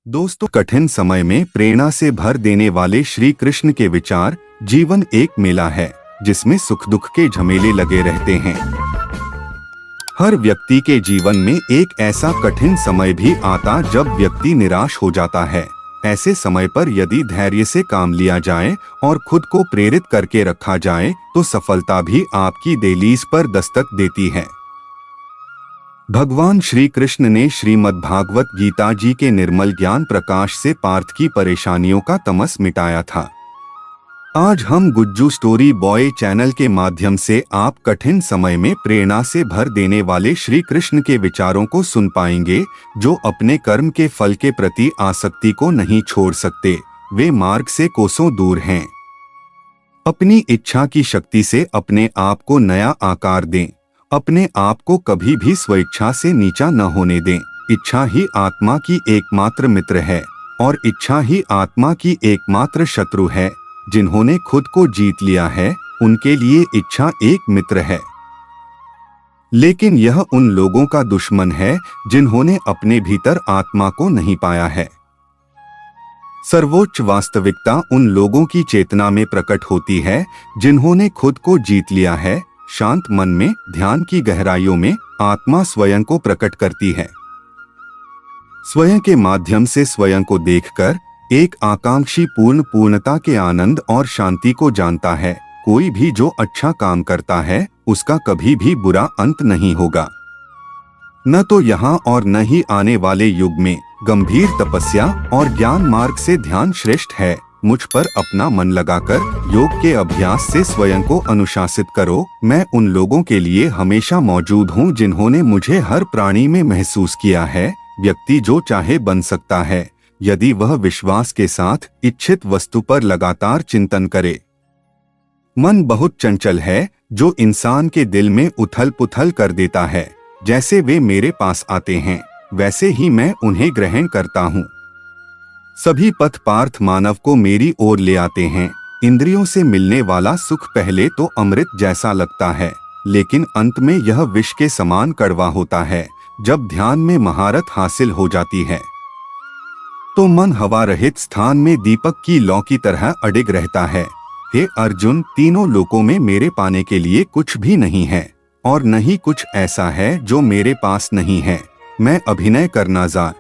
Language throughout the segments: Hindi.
दोस्तों, कठिन समय में प्रेरणा से भर देने वाले श्री कृष्ण के विचार। जीवन एक मेला है जिसमें सुख दुख के झमेले लगे रहते हैं। हर व्यक्ति के जीवन में एक ऐसा कठिन समय भी आता जब व्यक्ति निराश हो जाता है। ऐसे समय पर यदि धैर्य से काम लिया जाए और खुद को प्रेरित करके रखा जाए तो सफलता भी आपकी दहलीज पर दस्तक देती है। भगवान श्री कृष्ण ने श्रीमद्भागवत गीता जी के निर्मल ज्ञान प्रकाश से पार्थ की परेशानियों का तमस मिटाया था। आज हम गुज्जू स्टोरी बॉय चैनल के माध्यम से आप कठिन समय में प्रेरणा से भर देने वाले श्री कृष्ण के विचारों को सुन पाएंगे, जो अपने कर्म के फल के प्रति आसक्ति को नहीं छोड़ सकते। वे मार्ग से कोसों दूर हैं। अपनी इच्छा की शक्ति से अपने आप को नया आकार दें। अपने आप को कभी भी स्वेच्छा से नीचा न होने दें। इच्छा ही आत्मा की एकमात्र मित्र है और इच्छा ही आत्मा की एकमात्र शत्रु है। जिन्होंने खुद को जीत लिया है उनके लिए इच्छा एक मित्र है, लेकिन यह उन लोगों का दुश्मन है जिन्होंने अपने भीतर आत्मा को नहीं पाया है। सर्वोच्च वास्तविकता उन लोगों की चेतना में प्रकट होती है जिन्होंने खुद को जीत लिया है। शांत मन में, ध्यान की गहराइयों में आत्मा स्वयं को प्रकट करती है। स्वयं के माध्यम से स्वयं को देखकर एक आकांक्षी पूर्णता के आनंद और शांति को जानता है। कोई भी जो अच्छा काम करता है उसका कभी भी बुरा अंत नहीं होगा। न तो यहाँ और न ही आने वाले युग में। गंभीर तपस्या और ज्ञान मार्ग से ध्यान श्रेष्ठ है। मुझ पर अपना मन लगाकर योग के अभ्यास से स्वयं को अनुशासित करो। मैं उन लोगों के लिए हमेशा मौजूद हूँ जिन्होंने मुझे हर प्राणी में महसूस किया है। व्यक्ति जो चाहे बन सकता है यदि वह विश्वास के साथ इच्छित वस्तु पर लगातार चिंतन करे। मन बहुत चंचल है जो इंसान के दिल में उथल पुथल कर देता है। जैसे वे मेरे पास आते हैं वैसे ही मैं उन्हें ग्रहण करता हूँ। सभी पथ पार्थ मानव को मेरी ओर ले आते हैं। इंद्रियों से मिलने वाला सुख पहले तो अमृत जैसा लगता है, लेकिन अंत में यह विष के समान कड़वा होता है। जब ध्यान में महारत हासिल हो जाती है तो मन हवा रहित स्थान में दीपक की लौ की तरह अडिग रहता है। हे अर्जुन, तीनों लोकों में मेरे पाने के लिए कुछ भी नहीं है और न ही कुछ ऐसा है जो मेरे पास नहीं है। मैं अभिनय करना जार।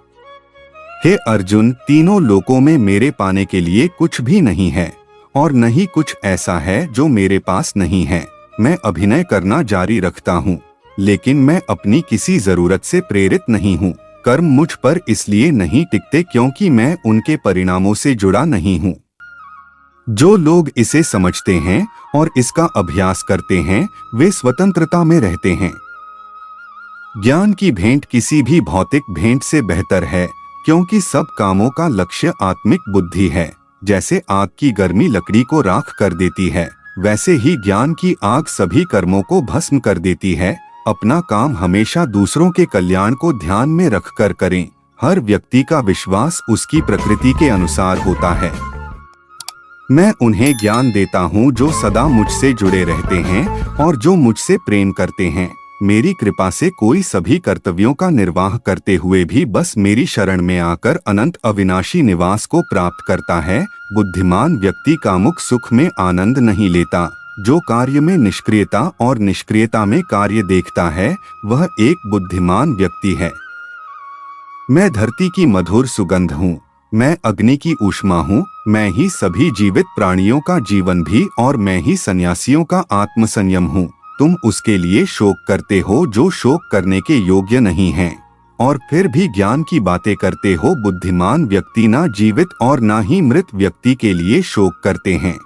हे अर्जुन, तीनों लोकों में मेरे पाने के लिए कुछ भी नहीं है और न ही कुछ ऐसा है जो मेरे पास नहीं है। मैं अभिनय करना जारी रखता हूँ, लेकिन मैं अपनी किसी जरूरत से प्रेरित नहीं हूँ। कर्म मुझ पर इसलिए नहीं टिकते क्योंकि मैं उनके परिणामों से जुड़ा नहीं हूँ। जो लोग इसे समझते हैं और इसका अभ्यास करते हैं वे स्वतंत्रता में रहते हैं। ज्ञान की भेंट किसी भी भौतिक भेंट से बेहतर है, क्योंकि सब कामों का लक्ष्य आत्मिक बुद्धि है। जैसे आग की गर्मी लकड़ी को राख कर देती है, वैसे ही ज्ञान की आग सभी कर्मों को भस्म कर देती है। अपना काम हमेशा दूसरों के कल्याण को ध्यान में रखकर करें। हर व्यक्ति का विश्वास उसकी प्रकृति के अनुसार होता है। मैं उन्हें ज्ञान देता हूँ जो सदा मुझसे जुड़े रहते हैं और जो मुझसे प्रेम करते हैं। मेरी कृपा से कोई सभी कर्तव्यों का निर्वाह करते हुए भी बस मेरी शरण में आकर अनंत अविनाशी निवास को प्राप्त करता है। बुद्धिमान व्यक्ति कामुक सुख में आनंद नहीं लेता। जो कार्य में निष्क्रियता और निष्क्रियता में कार्य देखता है वह एक बुद्धिमान व्यक्ति है। मैं धरती की मधुर सुगंध हूँ। मैं अग्नि की ऊष्मा हूँ। मैं ही सभी जीवित प्राणियों का जीवन भी और मैं ही सन्यासियों का आत्मसंयम हूँ। तुम उसके लिए शोक करते हो जो शोक करने के योग्य नहीं है और फिर भी ज्ञान की बातें करते हो। बुद्धिमान व्यक्ति ना जीवित और ना ही मृत व्यक्ति के लिए शोक करते हैं।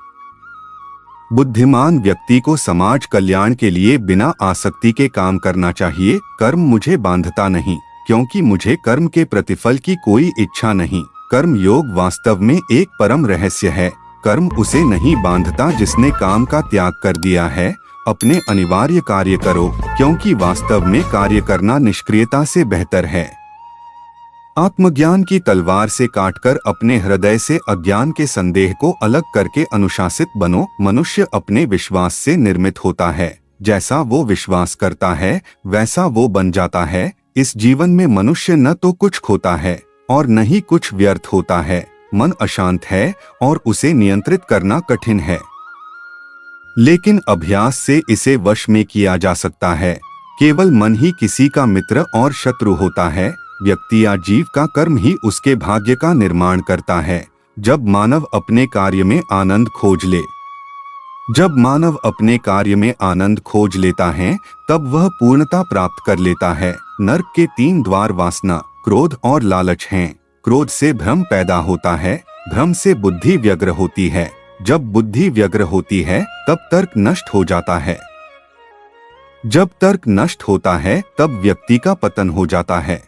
बुद्धिमान व्यक्ति को समाज कल्याण के लिए बिना आसक्ति के काम करना चाहिए। कर्म मुझे बांधता नहीं, क्योंकि मुझे कर्म के प्रतिफल की कोई इच्छा नहीं। कर्म योग वास्तव में एक परम रहस्य है। कर्म उसे नहीं बांधता जिसने काम का त्याग कर दिया है। अपने अनिवार्य कार्य करो, क्योंकि वास्तव में कार्य करना निष्क्रियता से बेहतर है। आत्मज्ञान की तलवार से काटकर अपने हृदय से अज्ञान के संदेह को अलग करके अनुशासित बनो। मनुष्य अपने विश्वास से निर्मित होता है। जैसा वो विश्वास करता है वैसा वो बन जाता है। इस जीवन में मनुष्य न तो कुछ खोता है और न ही कुछ व्यर्थ होता है। मन अशांत है और उसे नियंत्रित करना कठिन है, लेकिन अभ्यास से इसे वश में किया जा सकता है। केवल मन ही किसी का मित्र और शत्रु होता है। व्यक्ति या जीव का कर्म ही उसके भाग्य का निर्माण करता है। जब मानव अपने कार्य में आनंद खोज लेता है, तब वह पूर्णता प्राप्त कर लेता है। नरक के 3 द्वार वासना, क्रोध और लालच हैं। क्रोध से भ्रम पैदा होता है, भ्रम से बुद्धि व्यग्र होती है। जब बुद्धि व्यग्र होती है, तब तर्क नष्ट हो जाता है। जब तर्क नष्ट होता है, तब व्यक्ति का पतन हो जाता है।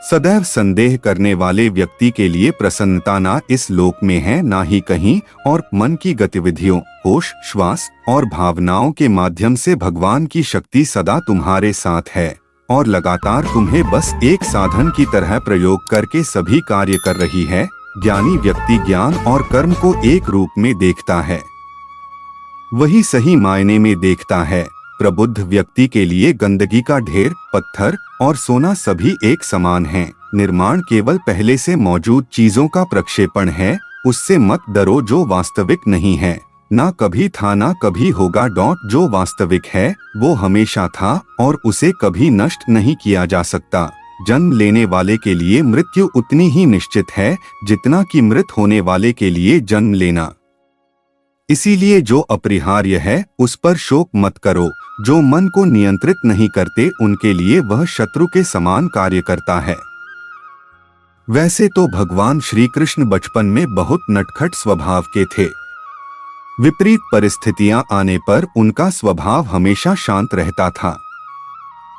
सदैव संदेह करने वाले व्यक्ति के लिए प्रसन्नता ना इस लोक में है ना ही कहीं और। मन की गतिविधियों, होश, श्वास और भावनाओं के माध्यम से भगवान की शक्ति सदा तुम्हारे साथ है और लगातार तुम्हें बस एक साधन की तरह प्रयोग करके सभी कार्य कर रही है। ज्ञानी व्यक्ति ज्ञान और कर्म को एक रूप में देखता है, वही सही मायने में देखता है। प्रबुद्ध व्यक्ति के लिए गंदगी का ढेर, पत्थर और सोना सभी एक समान हैं। निर्माण केवल पहले से मौजूद चीजों का प्रक्षेपण है। उससे मत डरो जो वास्तविक नहीं है। ना कभी था ना कभी होगा। जो वास्तविक है वो हमेशा था और उसे कभी नष्ट नहीं किया जा सकता। जन्म लेने वाले के लिए मृत्यु उतनी ही निश्चित है जितना कि मृत होने वाले के लिए जन्म लेना। इसीलिए जो अपरिहार्य है उस पर शोक मत करो। जो मन को नियंत्रित नहीं करते उनके लिए वह शत्रु के समान कार्य करता है। वैसे तो भगवान श्री कृष्ण बचपन में बहुत नटखट स्वभाव के थे। विपरीत परिस्थितियां आने पर उनका स्वभाव हमेशा शांत रहता था।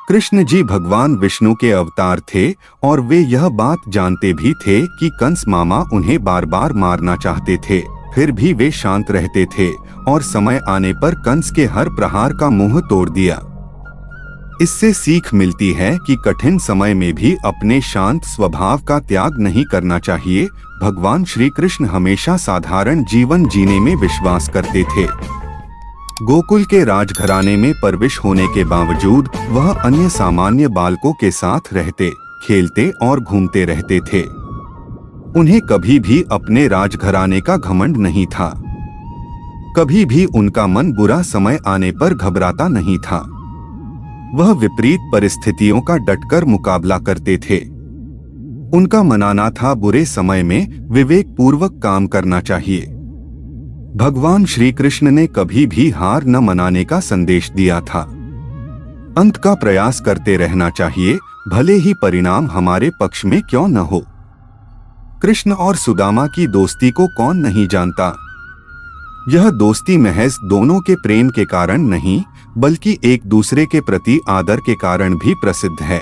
कृष्ण जी भगवान विष्णु के अवतार थे और वे यह बात जानते भी थे कि कंस मामा उन्हें बार बार मारना चाहते थे, फिर भी वे शांत रहते थे और समय आने पर कंस के हर प्रहार का मुंह तोड़ दिया। इससे सीख मिलती है कि कठिन समय में भी अपने शांत स्वभाव का त्याग नहीं करना चाहिए। भगवान श्री कृष्ण हमेशा साधारण जीवन जीने में विश्वास करते थे। गोकुल के राजघराने में परविश होने के बावजूद वह अन्य सामान्य बालकों के साथ रहते, खेलते और घूमते रहते थे। उन्हें कभी भी अपने राजघराने का घमंड नहीं था। कभी भी उनका मन बुरा समय आने पर घबराता नहीं था। वह विपरीत परिस्थितियों का डटकर मुकाबला करते थे। उनका मानना था बुरे समय में विवेक पूर्वक काम करना चाहिए। भगवान श्री कृष्ण ने कभी भी हार न मनाने का संदेश दिया था। अंत का प्रयास करते रहना चाहिए, भले ही परिणाम हमारे पक्ष में क्यों न हो। कृष्ण और सुदामा की दोस्ती को कौन नहीं जानता। यह दोस्ती महज दोनों के प्रेम के कारण नहीं, बल्कि एक दूसरे के प्रति आदर के कारण भी प्रसिद्ध है।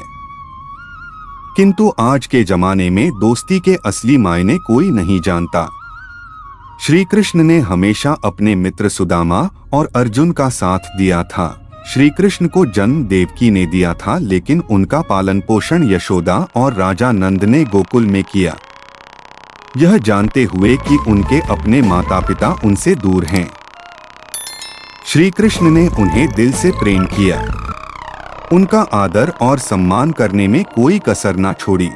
किंतु आज के जमाने में दोस्ती के असली मायने कोई नहीं जानता। श्री कृष्ण ने हमेशा अपने मित्र सुदामा और अर्जुन का साथ दिया था। श्री कृष्ण को जन्म देवकी ने दिया था, लेकिन उनका पालन पोषण यशोदा और राजा नंद ने गोकुल में किया, यह जानते हुए कि उनके अपने माता पिता उनसे दूर हैं। श्री कृष्ण ने उन्हें दिल से प्रेम किया, उनका आदर और सम्मान करने में कोई कसर न छोड़ी।